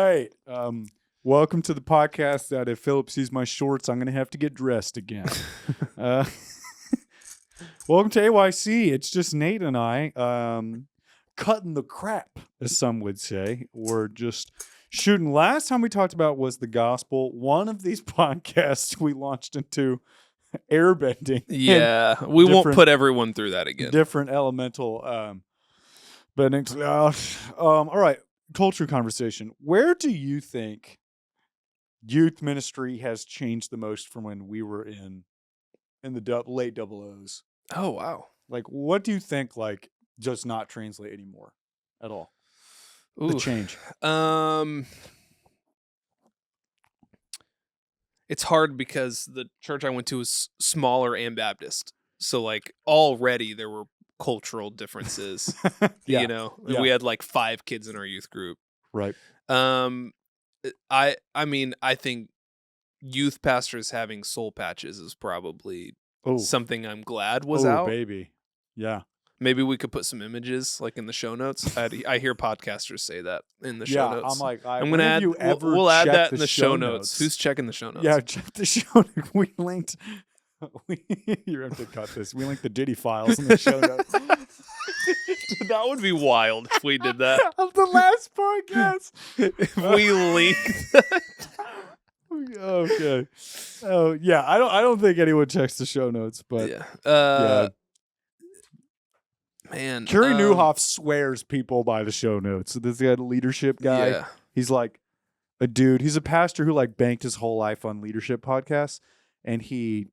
right. Welcome to the podcast that if Philip sees my shorts, I'm going to have to get dressed again. Welcome to AYC. It's just Nate and I cutting the crap, as some would say. We're just shooting. Last time we talked about was the gospel. One of these podcasts we launched into airbending. Yeah, we won't put everyone through that again. Different elemental bending. All right, culture conversation. Where do you think youth ministry has changed the most from when we were in the late double O's? Oh, wow. Like, what do you think, like, does not translate anymore at all? Ooh. The change. It's hard because the church I went to was smaller and Baptist. So, like, already there were cultural differences. Yeah. You know? Yeah. We had, like, 5 kids in our youth group. Right. I mean, I think youth pastors having soul patches is probably something I'm glad was out. Oh, baby. Yeah. Maybe we could put some images like in the show notes. I hear podcasters say that in the show notes. I'm like, I'm going to add, we'll add that in the show notes. Who's checking the show notes? Yeah, check the show notes. We linked, you have to cut this. We linked the Diddy files in the show notes. That would be wild if we did that. Of the last podcast. If we linked that. Okay. Oh yeah, I don't think anyone checks the show notes, but yeah. Man, Kerry Newhoff swears people by the show notes. So this guy, leadership guy, yeah. He's like a dude. He's a pastor who like banked his whole life on leadership podcasts, and he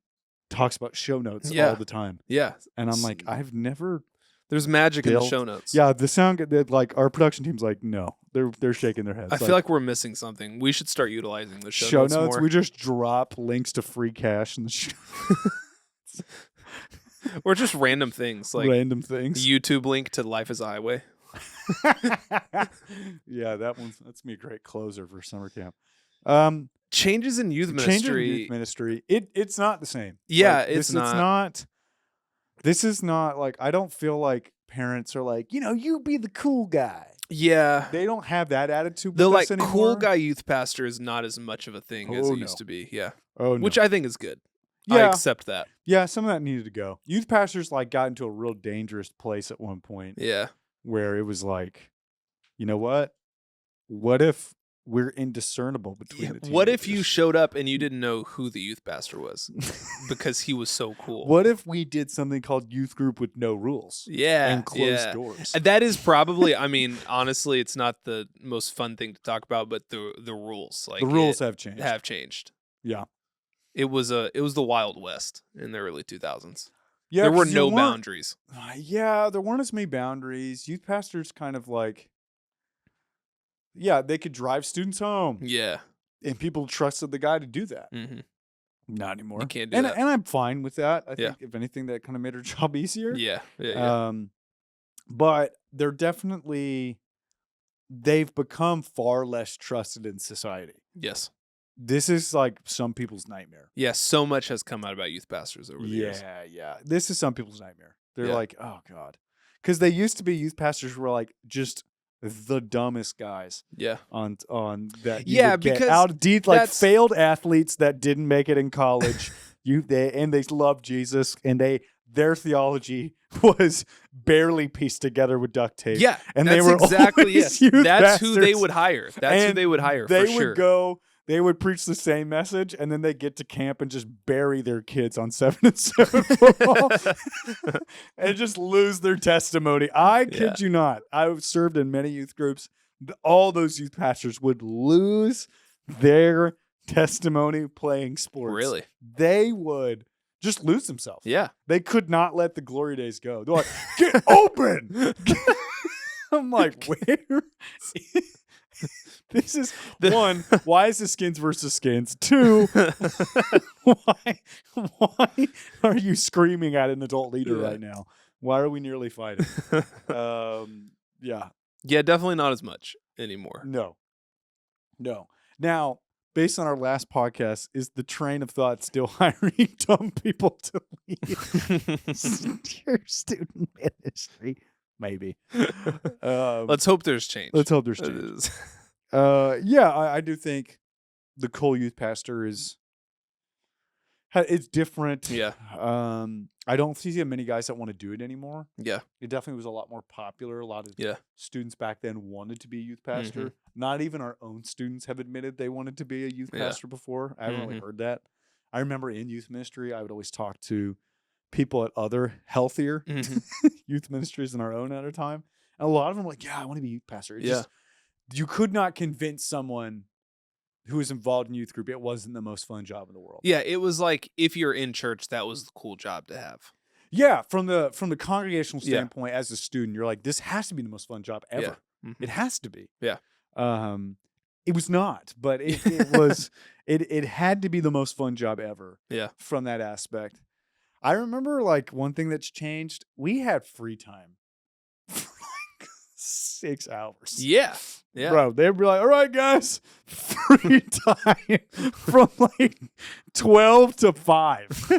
talks about show notes all the time. Yeah, and I'm like, I've never. There's magic in the show notes. Yeah, the sound like our production team's like, no, they're shaking their heads. I feel like we're missing something. We should start utilizing the show notes more. We just drop links to free cash in the show. Or just random things like YouTube link to Life is a Highway. Yeah, that's gonna be a great closer for summer camp. Changes in youth ministry. It's not the same. Yeah, like, it's not. This is not like, I don't feel like parents are like, you be the cool guy. Yeah. They don't have that attitude. The like anymore. Cool guy youth pastor is not as much of a thing as it used to be. Yeah. Oh, no. Which I think is good. Yeah. I accept that. Yeah, some of that needed to go. Youth pastors like got into a real dangerous place at one point. Yeah. Where it was like, you know what? What if we're indiscernible between the teenagers? What if you showed up and you didn't know who the youth pastor was because he was so cool? What if we did something called youth group with no rules? Yeah. And closed doors. That is probably, I mean, honestly, it's not the most fun thing to talk about, but the rules. Like the rules have changed. Yeah. It was the Wild West in the early 2000s. Yeah, there were no boundaries. Yeah, there weren't as many boundaries. Youth pastors kind of like, they could drive students home. Yeah. And people trusted the guy to do that. Mm-hmm. Not anymore. You can't do that. And I'm fine with that. I think, if anything, that kind of made our job easier. Yeah. But they're definitely, they've become far less trusted in society. Yes. This is like some people's nightmare. Yeah, so much has come out about youth pastors over the years. Yeah. This is some people's nightmare. They're like, oh, God. Because they used to be youth pastors who were like just the dumbest guys. Yeah. On that. Because out deep, like failed athletes that didn't make it in college. They loved Jesus, and their theology was barely pieced together with duct tape. Yeah, and that's they were exactly that's who they would hire. That's who they would hire. They would preach the same message, and then they get to camp and just bury their kids on 7-7 football and just lose their testimony. I kid you not. I've served in many youth groups. All those youth pastors would lose their testimony playing sports. Really? They would just lose themselves. Yeah. They could not let the glory days go. They're like, get open. I'm like, where? This is one, why is the skins versus skins? 2, why are you screaming at an adult leader right now? Why are we nearly fighting? Yeah, definitely not as much anymore. No. Now, based on our last podcast, is the train of thought still hiring dumb people to lead your student ministry? Maybe. Let's hope there's change. I do think the Cole youth pastor is it's different. Yeah. I don't see many guys that want to do it anymore. Yeah. It definitely was a lot more popular. A lot of students back then wanted to be a youth pastor. Not even our own students have admitted they wanted to be a youth pastor before. I haven't really heard that. I remember in youth ministry, I would always talk to people at other healthier youth ministries than our own at a time. And a lot of them were like, yeah, I want to be a youth pastor. You could not convince someone who was involved in youth group it wasn't the most fun job in the world. Yeah, it was like if you're in church, that was the cool job to have. Yeah, from the congregational standpoint as a student, you're like, this has to be the most fun job ever. Yeah. It has to be. Yeah. It was not, but it was it had to be the most fun job ever. Yeah. From that aspect. I remember like one thing that's changed, we had free time for like 6 hours. Yeah. Yeah. Bro, they'd be like, all right, guys, free time from like 12 to 5.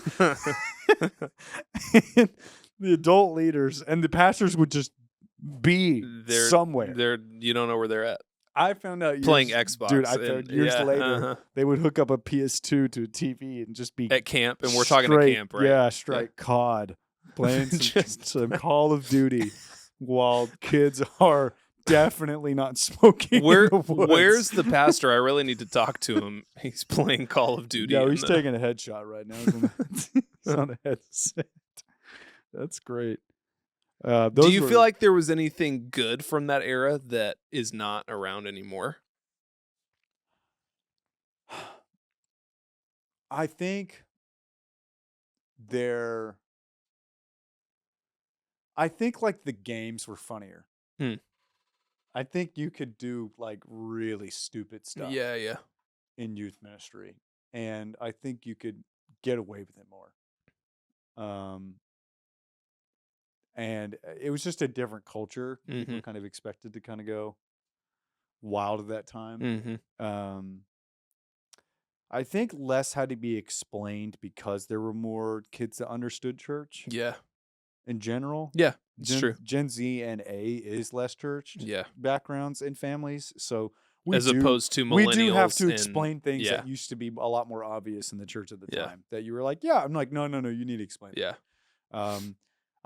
And the adult leaders and the pastors would just be somewhere. You don't know where they're at. I found out playing Xbox. Dude, I found years later, they would hook up a PS2 to a TV and just be at camp. And we're talking at camp, right? Yeah, straight COD. Playing some Call of Duty while kids are definitely not smoking. Where's the pastor? I really need to talk to him. He's playing Call of Duty. Yeah, he's taking a headshot right now. He's on a headset. That's great. Do you feel like there was anything good from that era that is not around anymore? I think like the games were funnier. I think you could do like really stupid stuff. Yeah. In youth ministry, and I think you could get away with it more. And it was just a different culture. People kind of expected to kind of go wild at that time. I think less had to be explained because there were more kids that understood church. Yeah. In general. Yeah, it's true. Gen Z and A is less church backgrounds and families. So opposed to millennials. We do have to explain things that used to be a lot more obvious in the church at the time. That you were like, I'm like, no, you need to explain it. Yeah.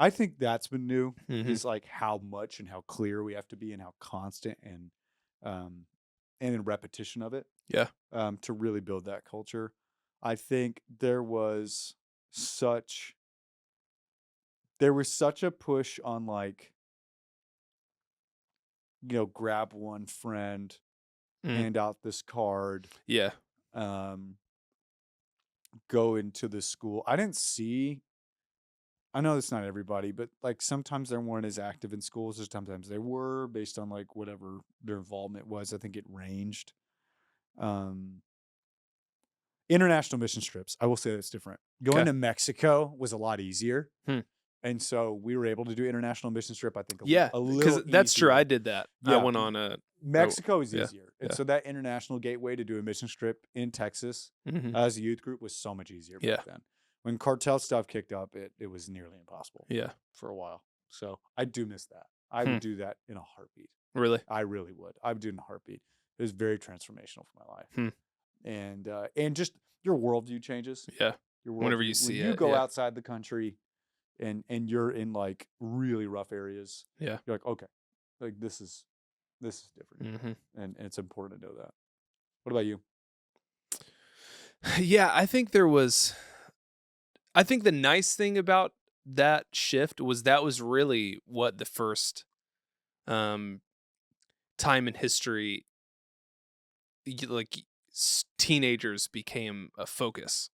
I think that's been new is like how much and how clear we have to be and how constant and in repetition of it. Yeah. To really build that culture. I think there was such a push on like, grab one friend, hand out this card. Yeah. Go into the school. I know it's not everybody, but like sometimes they weren't as active in schools as sometimes they were based on like whatever their involvement was. I think it ranged. International mission trips. I will say that's different. Going to Mexico was a lot easier. And so we were able to do international mission trip, I think, a little because that's easier. True. I did that. Yeah. I went on a... Mexico is easier. And so that international gateway to do a mission trip in Texas as a youth group was so much easier back then. When cartel stuff kicked up, it was nearly impossible for a while. So I do miss that. I would do that in a heartbeat. Really? I really would. I would do it in a heartbeat. It was very transformational for my life. And just your worldview changes. Yeah. Whenever you see when you go outside the country and you're in like really rough areas. Yeah. You're like, okay, like this is different. And it's important to know that. What about you? Yeah, I think the nice thing about that shift was that was really what the first time in history like teenagers became a focus.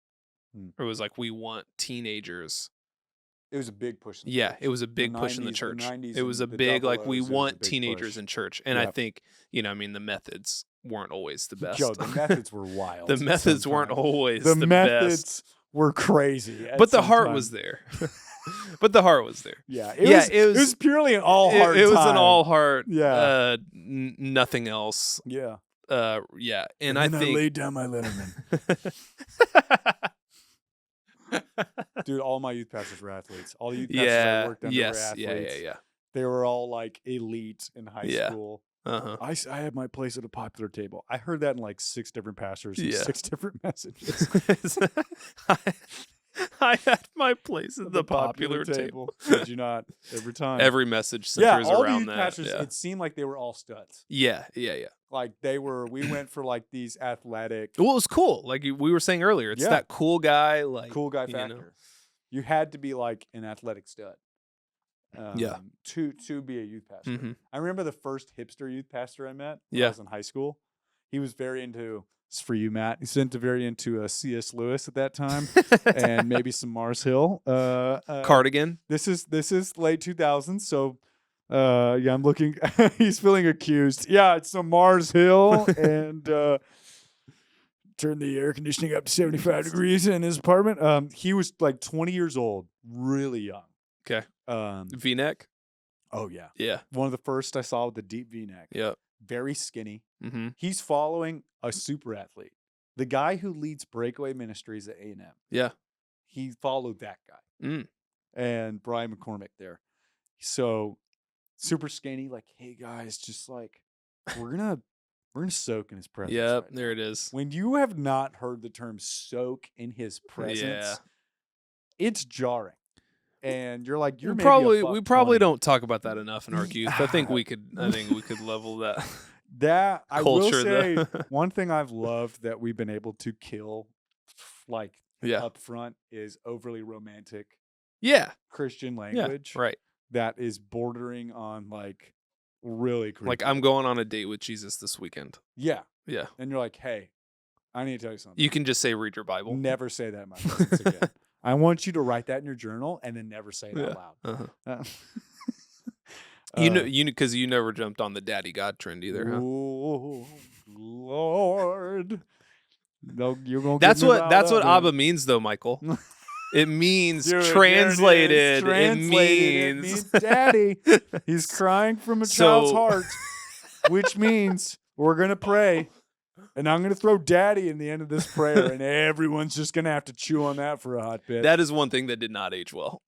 It was like, we want teenagers. It was a big push. It was a big push in the church. It was a big, like, we want teenagers in church. And I think, the methods weren't always the best. Joe, the methods were wild. The methods weren't always the methods best. Were crazy. But the heart was there. Yeah. It was purely an all heart. It was an all heart. Yeah. Nothing else. Yeah. Yeah. And I think I laid down my Letterman. Dude, all my youth pastors were athletes. All the youth pastors I worked under were athletes. Yeah. They were all like elite in high school. I had my place at a popular table. I heard that in like 6 different pastors, Yeah. 6 different messages. I had my place at the popular table. Did you not? Every time. Every message yeah, centers all the around youth that. pastors, Yeah. it seemed like they were all studs. Yeah. Like we went for like these athletic, Well, it was cool. Like we were saying earlier, it's that cool guy, like cool guy factor. You had to be like an athletic stud. To be a youth pastor. Mm-hmm. I remember the first hipster youth pastor I met when Yeah. I was in high school. He was very into, this is for you, Matt. He's very into C.S. Lewis at that time and maybe some Mars Hill. Cardigan. This is late 2000s, so yeah, I'm looking. He's feeling accused. Yeah, it's some Mars Hill and turn the air conditioning up to 75 degrees in his apartment. He was like 20 years old, really young. Okay. V-neck. Oh yeah. Yeah. One of the first I saw with the deep V-neck. Yeah. Very skinny. Mm-hmm. He's following a super athlete. The guy who leads Breakaway Ministries at A&M. Yeah. He followed that guy. Mm. And Brian McCormick there. So super skinny, like, hey guys, just like we're gonna soak in his presence. Yep, right there now. it is. When you have not heard the term soak in his presence, it's jarring. And you're like, we probably don't talk about that enough in Ark Youth. I think we could level that. That I culture, will say one thing I've loved that we've been able to kill like up front is overly romantic Christian language. Yeah, right. That is bordering on like really creepy. Like, I'm going on a date with Jesus this weekend. Yeah. Yeah. And you're like, hey, I need to tell you something. You can just say read your Bible. Never say that in my presence again. I want you to write that in your journal and then never say it out loud. Uh-huh. Because you never jumped on the daddy God trend either, huh? Oh, Lord. No, you're gonna. That's what Abba means, though, Michael. It means translated. It means daddy. He's crying from a child's heart, which means we're gonna pray. And I'm going to throw daddy in the end of this prayer, and everyone's just going to have to chew on that for a hot bit. That is one thing that did not age well.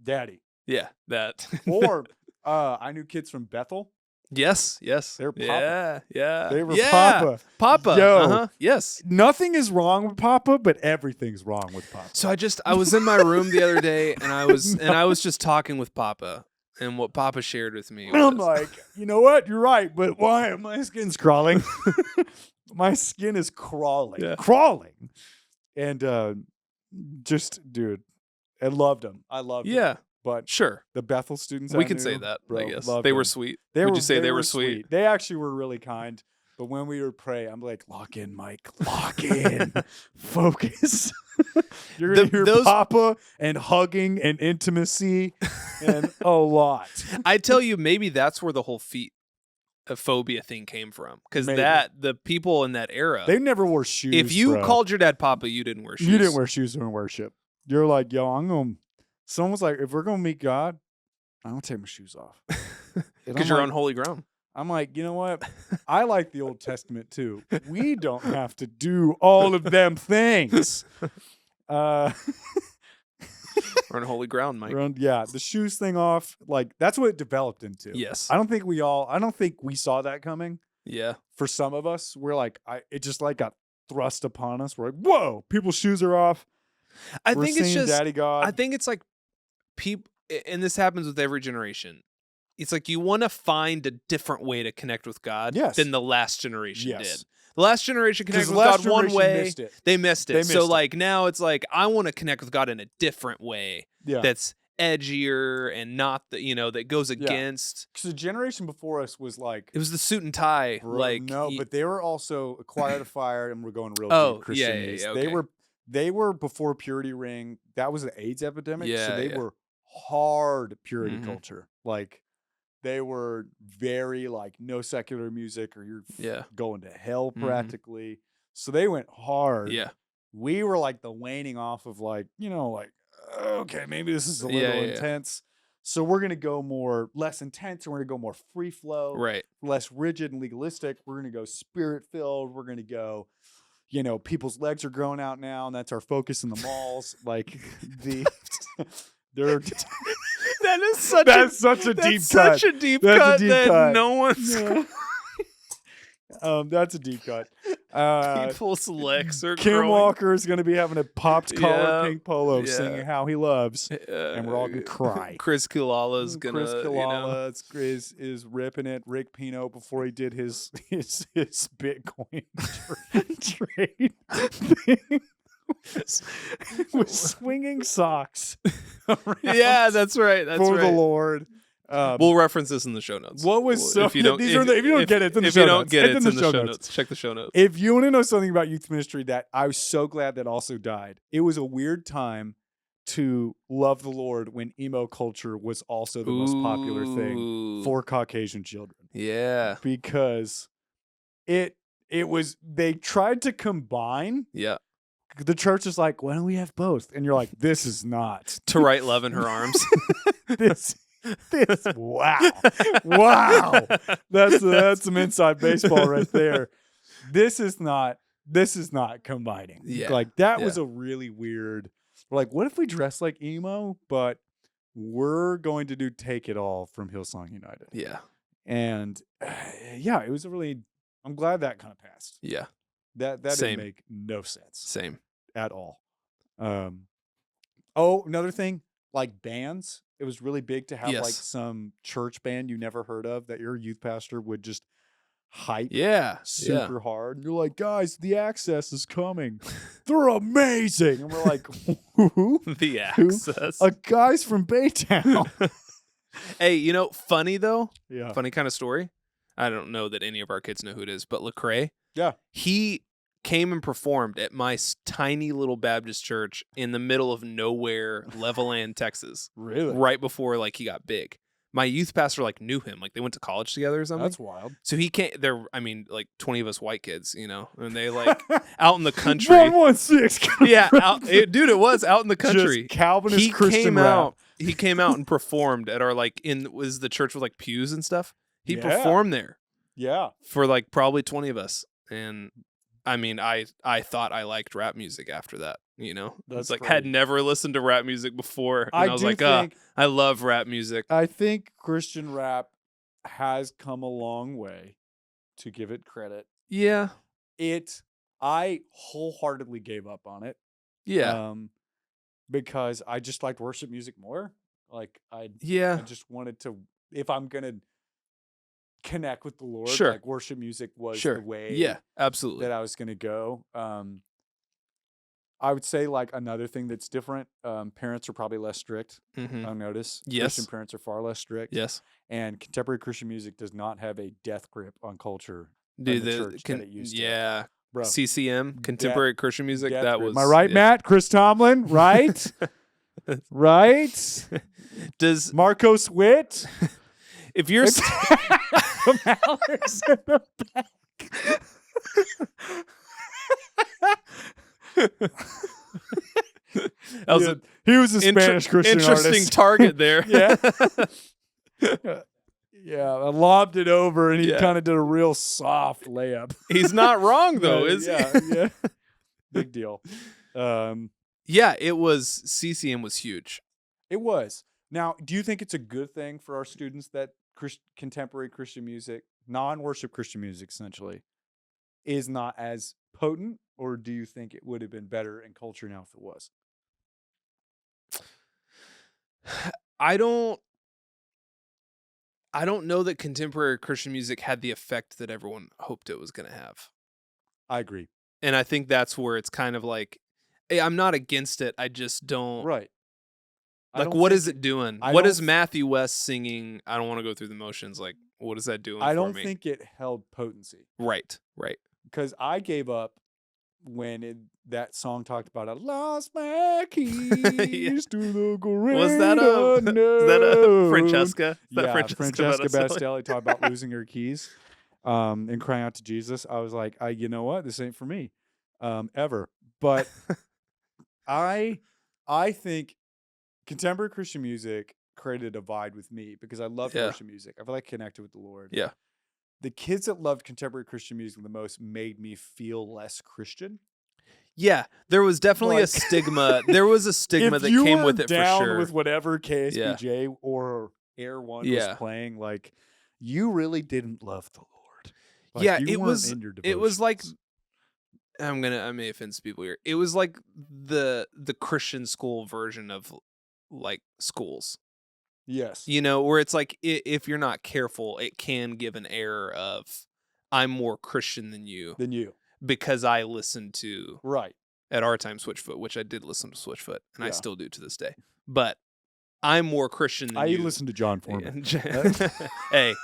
Daddy. Yeah, that. Or I knew kids from Bethel. Yes. They're Papa. Yeah. They were Papa. Papa. Yo. Yes. Nothing is wrong with Papa, but everything's wrong with Papa. So I was in my room the other day, and I was just talking with Papa. And what Papa shared with me was, I'm like, you know what? You're right, but why? My skin's crawling. My skin is crawling. Yeah. Crawling. And just, dude, I loved them. Yeah. But sure. The Bethel students, we can say that, bro, I guess. They were sweet. Would you say they were sweet? They actually were really kind. But when we would pray, I'm like, lock in, Mike. Lock in. Focus. You're going to hear Papa and hugging and intimacy and a lot. I tell you, maybe that's where the whole feet phobia thing came from. Because the people in that era. They never wore shoes. If you called your dad Papa, you didn't wear shoes. You didn't wear shoes during worship. You're like, yo, someone was like, if we're going to meet God, I'm going to take my shoes off. Because you're on holy ground. I'm like, you know what? I like the Old Testament too. We don't have to do all of them things. We're on holy ground, Mike. The shoes thing off. Like, that's what it developed into. Yes. I don't think we saw that coming. Yeah. For some of us, we're like, it just like got thrust upon us. We're like, whoa, people's shoes are off. I think it's just Daddy God. I think it's like people, and this happens with every generation. It's like you want to find a different way to connect with God than the last generation did. The last generation connected with God one way. They missed it. So like now it's like I want to connect with God in a different way that's edgier and not that goes against. Because the generation before us was like it was the suit and tie. But they were also acquired to fire and we're going real deep Christian. Okay. They were before Purity Ring. That was the AIDS epidemic. So they were hard purity culture. Like they were very like no secular music or you're going to hell practically. So they went hard. Yeah. We were like the waning off of like, okay, maybe this is a little intense. So we're going to go less intense. And we're going to go more free flow. Right. Less rigid and legalistic. We're going to go spirit filled. We're going to go, people's legs are growing out now. And that's our focus in the malls. Like That's such a deep cut that no one's That's a deep cut. People's legs are Kim growing. Walker is going to be having a popped collar Yeah, pink polo yeah. singing How He Loves, and we're all going to cry. Chris Kilala's gonna, Chris you know. Kilala is ripping it. Rick Pino before he did his Bitcoin trade thing was swinging socks. Yeah, that's right. That's for right. the Lord. We'll reference this in the show notes. What was so? If you don't, if you don't get it, it's in the show notes. If you don't get it, It's it's in the show notes. Check the show notes. If you want to know something about youth ministry that I was so glad that also died, it was a weird time to love the Lord when emo culture was also the most popular thing for Caucasian children. Yeah. Because it was, they tried to combine. Yeah. The church is like, why don't we have both? And you're like, this is not. To write love in her arms. this wow. That's some inside baseball right there. This is not combining. Yeah. Like that was a really weird. We're like, what if we dress like emo, but we're going to do Take It All from Hillsong United? Yeah. And yeah, it was a really, I'm glad that kind of passed. Yeah. That Same. didn't make no sense. Same. At all. Another thing, like bands, it was really big to have like some church band you never heard of that your youth pastor would just hype super hard. And you're like, guys, the Access is coming. They're amazing. And we're like, who? The Access. Guys from Baytown. Hey, you know, funny though. Yeah. Funny kind of story. I don't know that any of our kids know who it is, but Lecrae. Yeah. He came and performed at my tiny little Baptist church in the middle of nowhere, Levelland, Texas. Really? Right before like he got big. My youth pastor like knew him, like they went to college together or something. That's wild. So he can't. They're, I mean, like 20 of us white kids, you know, and they like out in the country. 116. Yeah, dude, it was out in the country. Just Calvinist Christian rap. He came out and performed at our was the church with like pews and stuff. He performed there. Yeah. For like probably 20 of us, and I mean, I thought I liked rap music after that, you know? That's like, crazy. had never listened to rap music before. And I was like, I love rap music. I think Christian rap has come a long way, to give it credit. Yeah. I wholeheartedly gave up on it. Yeah. Because I just liked worship music more. Like, I just wanted to, if I'm going to connect with the Lord, like worship music was the way absolutely that I was going to go. I would say like another thing that's different, parents are probably less strict. I notice Christian parents are far less strict. Yes. And contemporary Christian music does not have a death grip on culture. Dude, the church that it used to. Yeah. Bro. CCM, contemporary Christian music, that was... Am I right, Matt? Chris Tomlin, right? Right? Does Marcos Witt? If you're... Alex in the back. He was a Spanish Christian interesting artist. Target there. Yeah, I lobbed it over, and he kind of did a real soft layup. He's not wrong, though, is he? Yeah. Big deal. Yeah, it was, CCM was huge. It was. Now, do you think it's a good thing for our students that contemporary Christian music, non-worship Christian music, essentially, is not as potent, or do you think it would have been better in culture now if it was? I don't know that contemporary Christian music had the effect that everyone hoped it was going to have. I agree. And I think that's where it's kind of like, hey, I'm not against it. I just don't. Right. Like, what is it doing? What is Matthew West singing? I don't want to go through the motions. Like, what is that doing? I don't think it held potency. Right. Because I gave up when that song talked about I lost my keys to the great Was that Francesca? Francesca Bastelli talked about losing her keys and crying out to Jesus. I was like, you know what? This ain't for me ever. But I think contemporary Christian music created a divide with me because I love worship music. I feel like I connected with the Lord. Yeah. The kids that loved contemporary Christian music the most made me feel less Christian. Yeah, there was definitely a stigma. There was a stigma that came with it for sure. With whatever KSBJ or Air One was playing, like, you really didn't love the Lord. Like, Yeah, you it weren't was. in your It was like devotions. I may offend some people here. It was like the Christian school version of like schools. Yes. You know, where it's like if you're not careful, it can give an air of I'm more Christian than you Than you. because I listened to Right. at our time Switchfoot, which I did listen to Switchfoot, and I Yeah. still do to this day. But I'm more Christian than I you. listened to John Foreman. Hey,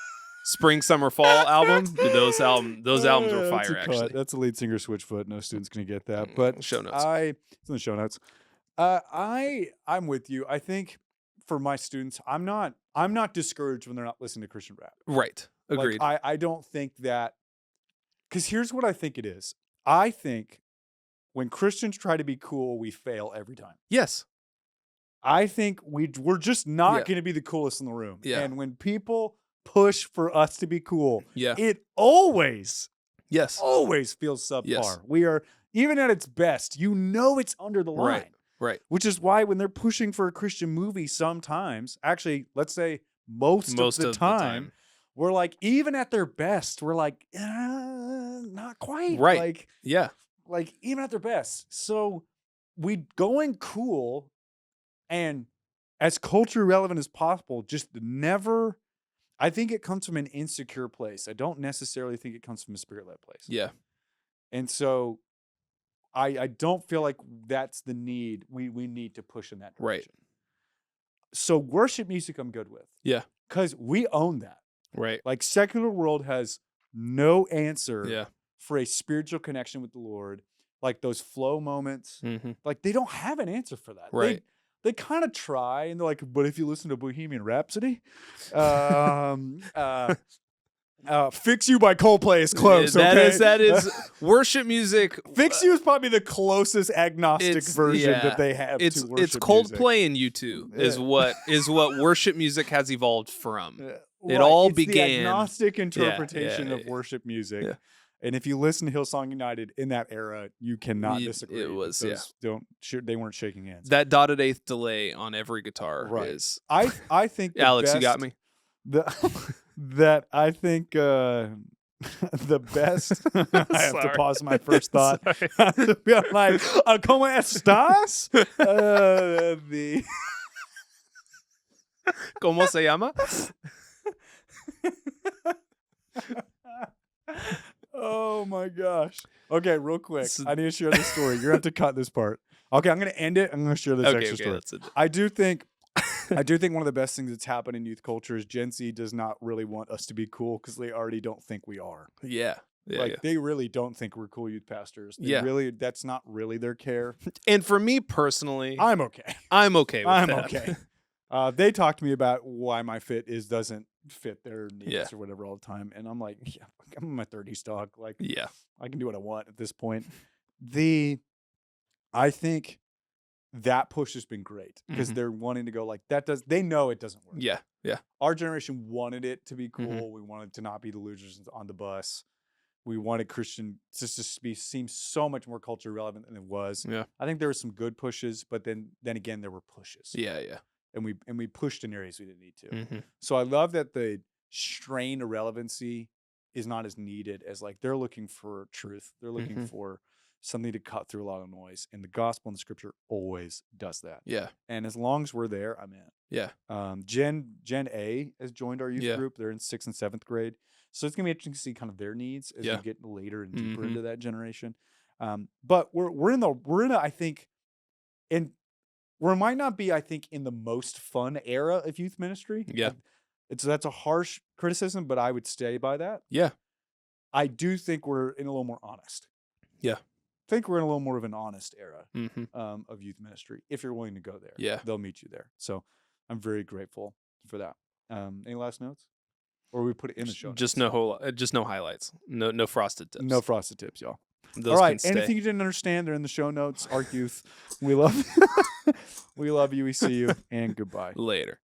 spring, summer, fall album. Dude, those albums were That's fire. a cut. Actually, That's the lead singer Switchfoot. No student's gonna get that. But show notes. It's in the show notes. I'm with you. I think for my students, I'm not discouraged when they're not listening to Christian rap. Right. Agreed. Like, I don't think that, because here's what I think it is. I think when Christians try to be cool, we fail every time. Yes. I think we're just not Yeah. going to be the coolest in the room. Yeah. And when people push for us to be cool, Yeah. it always Yes. feels subpar. Yes. We are, even at its best, it's under the line. Right. Which is why when they're pushing for a Christian movie sometimes, actually, let's say most of the time, we're like, even at their best, we're like, not quite. Right. Like, Yeah. like even at their best. So we going cool and as culture relevant as possible, just never, I think it comes from an insecure place. I don't necessarily think it comes from a spirit-led place. Yeah. And so I don't feel like that's the need. We need to push in that direction. Right. So worship music I'm good with. Yeah. Because we own that. Right. Like secular world has no answer Yeah. for a spiritual connection with the Lord. Like those flow moments. Mm-hmm. Like they don't have an answer for that. Right. They kind of try and they're like, but if you listen to Bohemian Rhapsody, Fix You by Coldplay is close. That is worship music. Fix You is probably the closest agnostic version that they have to worship It's Coldplay and U2 is what worship music has evolved from. It all began the agnostic interpretation of worship music. Yeah. And if you listen to Hillsong United in that era, you cannot disagree. It was they weren't shaking hands. That dotted eighth delay on every guitar is. I think Alex, you got me. That I think the best. I have to pause my first thought. I have to be like, ¿Cómo estás? ¿Cómo se llama? Oh my gosh. Okay, real quick. I need to share this story. You're going to have to cut this part. Okay, I'm going to end it. I'm going to share this extra story. That's it. I do think one of the best things that's happened in youth culture is Gen Z does not really want us to be cool because they already don't think we are. Yeah. They really don't think we're cool youth pastors. That's not really their care. And for me personally, I'm okay. I'm okay with that. Okay. They talk to me about why my fit doesn't fit their needs or whatever all the time. And I'm like, I'm in my 30s, dog. Like, I can do what I want at this point. I think that push has been great because they're wanting to go like they know it doesn't work. Yeah. Yeah. Our generation wanted it to be cool. We wanted to not be the losers on the bus. We wanted Christian just to seem so much more culture relevant than it was. Yeah. I think there were some good pushes, but then again, there were pushes. Yeah. Yeah. And we pushed in areas we didn't need to. Mm-hmm. So I love that the strain of relevancy is not as needed as like they're looking for truth. They're looking for something to cut through a lot of noise. And the gospel and the scripture always does that. Yeah. And as long as we're there, I'm in. Yeah. Gen A has joined our youth group. They're in 6th and 7th grade. So it's gonna be interesting to see kind of their needs as we get later and deeper into that generation. But we're in a I think in where it might not be, I think, in the most fun era of youth ministry. Yeah. That's a harsh criticism, but I would stay by that. Yeah. I do think we're in a little more honest. Yeah. I think we're in a little more of an honest era of youth ministry. If you're willing to go there, they'll meet you there. So I'm very grateful for that. Any last notes? Or we put it in the show notes? Just no highlights. No frosted tips. No frosted tips, y'all. Those all right. Anything you didn't understand, they're in the show notes. Ark Youth. We love you. We love you. We see you. And goodbye. Later.